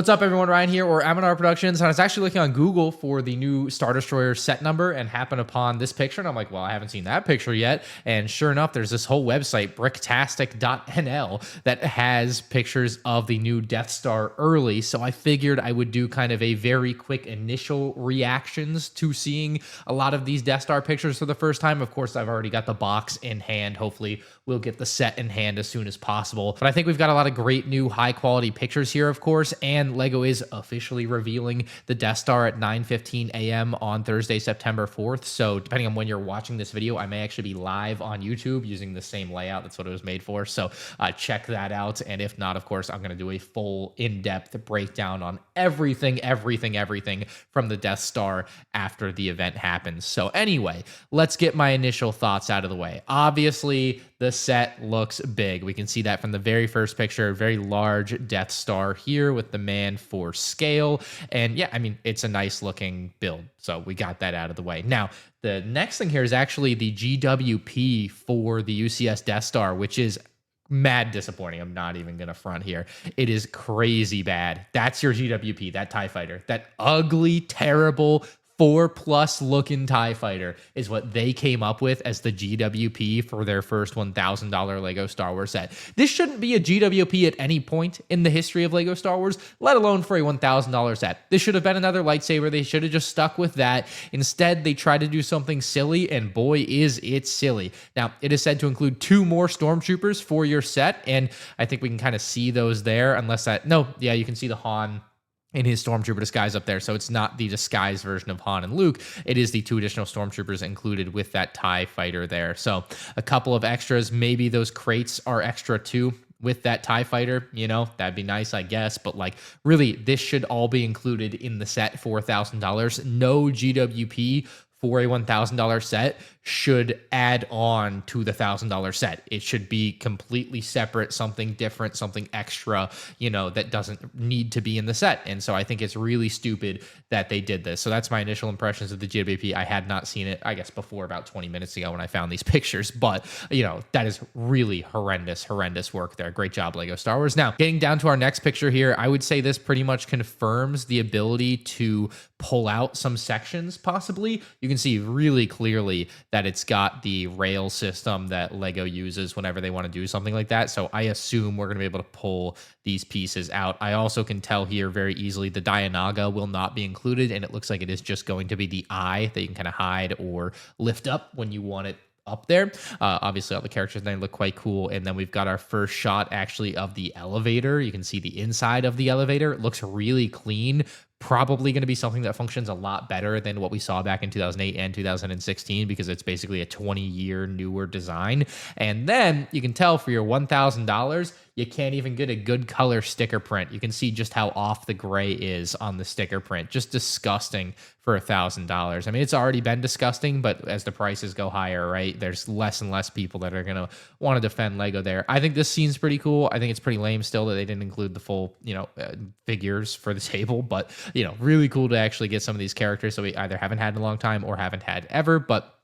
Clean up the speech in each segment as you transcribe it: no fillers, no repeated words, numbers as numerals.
What's up, everyone? Ryan here, or Amanar Productions, and I was actually looking on Google for the new Star Destroyer set number and happened upon this picture, and I'm like, well, I haven't seen that picture yet, and sure enough, there's this whole website, bricktastic.nl, that has pictures of the new Death Star early, so I figured I would do kind of a very quick initial reactions to seeing a lot of these Death Star pictures for the first time. Of course, I've already got the box in hand. Hopefully, we'll get the set in hand as soon as possible, but I think we've got a lot of great new high-quality pictures here, of course, and LEGO is officially revealing the Death Star at 9:15 a.m. on Thursday, September 4th. So depending on when you're watching this video, I may actually be live on YouTube using the same layout. That's what it was made for. So check that out. And if not, of course, I'm going to do a full in-depth breakdown on everything from the Death Star after the event happens. So anyway, let's get my initial thoughts out of the way. Obviously, the set looks big. We can see that from the very first picture, very large Death Star here with the man for scale. And yeah, I mean, it's a nice looking build. So we got that out of the way. Now, the next thing here is actually the GWP for the UCS Death Star, which is mad disappointing. I'm not even gonna front here. It is crazy bad. That's your GWP, that TIE fighter. That ugly, terrible 4+ looking TIE fighter is what they came up with as the GWP for their first $1,000 Lego Star Wars set. This shouldn't be a GWP at any point in the history of Lego Star Wars, let alone for a $1,000 set. This should have been another lightsaber. They should have just stuck with that. Instead, they tried to do something silly, and boy, is it silly. Now, it is said to include 2 more Stormtroopers for your set, and I think we can kind of see those there, unless that... No, yeah, you can see the Han in his Stormtrooper disguise up there. So it's not the disguised version of Han and Luke. It is the 2 additional Stormtroopers included with that TIE fighter there. So a couple of extras. Maybe those crates are extra too with that TIE fighter. You know, that'd be nice, I guess. But like, really, this should all be included in the set for $1,000. No GWP for a $1,000 set should add on to the $1,000 set. It should be completely separate, something different, something extra, you know, that doesn't need to be in the set. And so I think it's really stupid that they did this. So that's my initial impressions of the GWP. I had not seen it, I guess, before about 20 minutes ago when I found these pictures, but you know, that is really horrendous work there. Great job, Lego Star Wars. Now, getting down to our next picture here, I would say this pretty much confirms the ability to pull out some sections, possibly. You can see really clearly that it's got the rail system that Lego uses whenever they want to do something like that. So I assume we're going to be able to pull these pieces out. I also can tell here very easily the Dianaga will not be included, and it looks like it is just going to be the eye that you can kind of hide or lift up when you want it up there. Obviously, all the characters they look quite cool. And then we've got our first shot actually of the elevator. You can see the inside of the elevator. It looks really clean. Probably going to be something that functions a lot better than what we saw back in 2008 and 2016 because it's basically a 20-year newer design. And then you can tell for your $1,000, you can't even get a good color sticker print. You can see just how off the gray is on the sticker print. Just disgusting for $1,000. I mean, it's already been disgusting, but as the prices go higher, right, there's less and less people that are going to want to defend Lego there. I think this scene's pretty cool. I think it's pretty lame still that they didn't include the full, you know, figures for the table, but you know, really cool to actually get some of these characters that we either haven't had in a long time or haven't had ever. But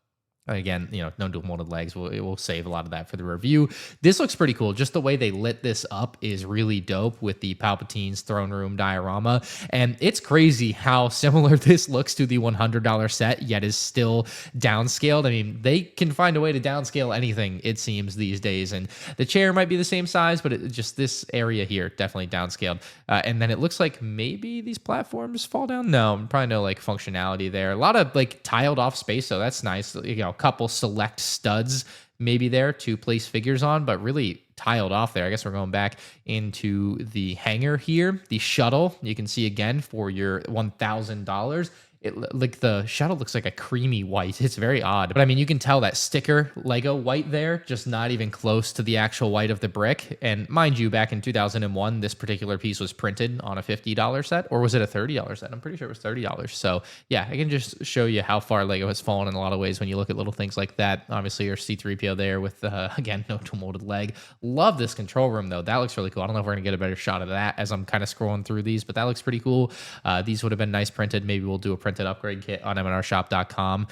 again, you know, no dual molded legs. It will save a lot of that for the review. This looks pretty cool. Just the way they lit this up is really dope with the Palpatine's throne room diorama. And it's crazy how similar this looks to the $100 set, yet is still downscaled. I mean, they can find a way to downscale anything, it seems, these days. And the chair might be the same size, but just this area here, definitely downscaled. And then it looks like maybe these platforms fall down. No, probably no like functionality there. A lot of like tiled off space, so that's nice. You know, couple select studs maybe there to place figures on, but really tiled off there. I guess we're going back into the hangar here. The shuttle, you can see again for your $1,000. Like the shuttle looks like a creamy white. It's very odd. But I mean, you can tell that sticker Lego white there, just not even close to the actual white of the brick. And mind you, back in 2001, this particular piece was printed on a $50 set, or was it a $30 set? I'm pretty sure it was $30. So yeah, I can just show you how far Lego has fallen in a lot of ways when you look at little things like that. Obviously, your C-3PO there with, again, no dual molded leg. Love this control room, though. That looks really cool. I don't know if we're going to get a better shot of that as I'm kind of scrolling through these, but that looks pretty cool. These would have been nice printed. Maybe we'll do a print printed upgrade kit on mnrshop.com.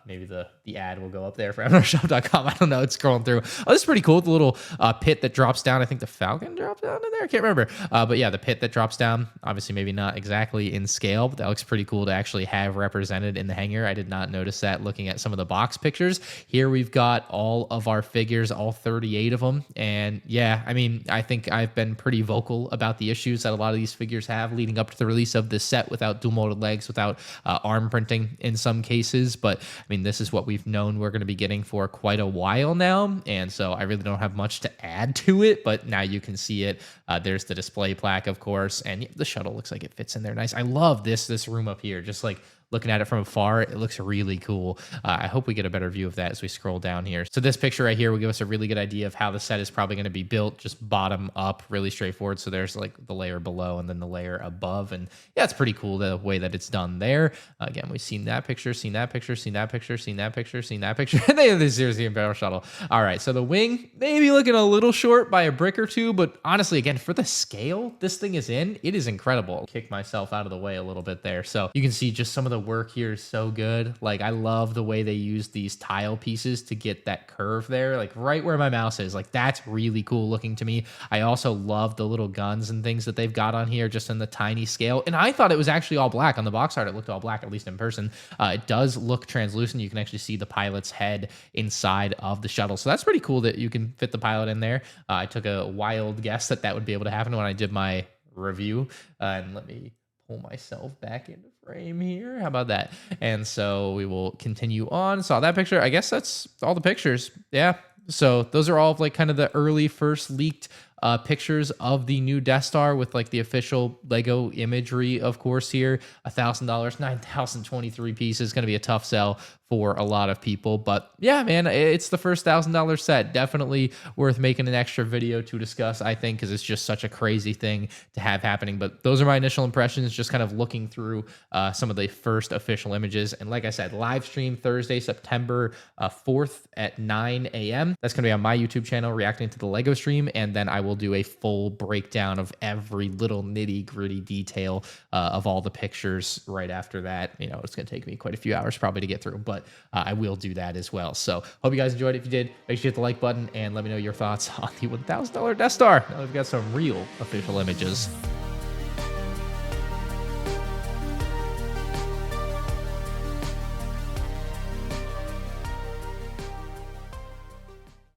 Maybe the ad will go up there for mnrshop.com. I don't know. It's scrolling through. Oh, this is pretty cool. The little pit that drops down. I think the Falcon drops down in there. I can't remember. But yeah, the pit that drops down. Obviously, maybe not exactly in scale, but that looks pretty cool to actually have represented in the hanger. I did not notice that looking at some of the box pictures. Here we've got all of our figures, all 38 of them. And yeah, I mean, I think I've been pretty vocal about the issues that a lot of these figures have leading up to the release of this set without dual molded legs, without arm printing in some cases. But I mean, this is what we've known we're going to be getting for quite a while now. And so I really don't have much to add to it, but now you can see it. There's the display plaque, of course, and the shuttle looks like it fits in there nice. I love this room up here. Just like looking at it from afar, it looks really cool. I hope we get a better view of that as we scroll down here. So this picture right here will give us a really good idea of how the set is probably going to be built, just bottom up, really straightforward. So there's like the layer below and then the layer above. And yeah, it's pretty cool the way that it's done there. Again, we've seen that picture, seen that picture, seen that picture, seen that picture, seen that picture. And they have the Zero Battle Shuttle. All right, so the wing maybe looking a little short by a brick or two, but honestly, again, for the scale this thing is in, it is incredible. I'll kick myself out of the way a little bit there. So you can see just some of the work here is so good. Like, I love the way they use these tile pieces to get that curve there, like right where my mouse is. Like, that's really cool looking to me. I also love the little guns and things that they've got on here just in the tiny scale. And I thought it was actually all black. On the box art, it looked all black, at least in person. It does look translucent. You can actually see the pilot's head inside of the shuttle. So that's pretty cool that you can fit the pilot in there. I took a wild guess that that would be able to happen when I did my review. And let me pull myself back into frame here. How about that? And so we will continue on. Saw that picture. I guess that's all the pictures. Yeah. So those are all of like kind of the early first leaked pictures of the new Death Star with like the official Lego imagery, of course, here. $1,000, 9,023 pieces. Going to be a tough sell for a lot of people. But yeah, man, it's the first $1,000 set. Definitely worth making an extra video to discuss, I think, because it's just such a crazy thing to have happening. But those are my initial impressions, just kind of looking through some of the first official images. And like I said, live stream Thursday, September 4th at 9 a.m. That's going to be on my YouTube channel, reacting to the Lego stream. And then I will do a full breakdown of every little nitty gritty detail of all the pictures right after that. You know, it's going to take me quite a few hours probably to get through, but I will do that as well. So hope you guys enjoyed. If you did, make sure you hit the like button and let me know your thoughts on the $1,000 Death Star. Now we've got some real official images.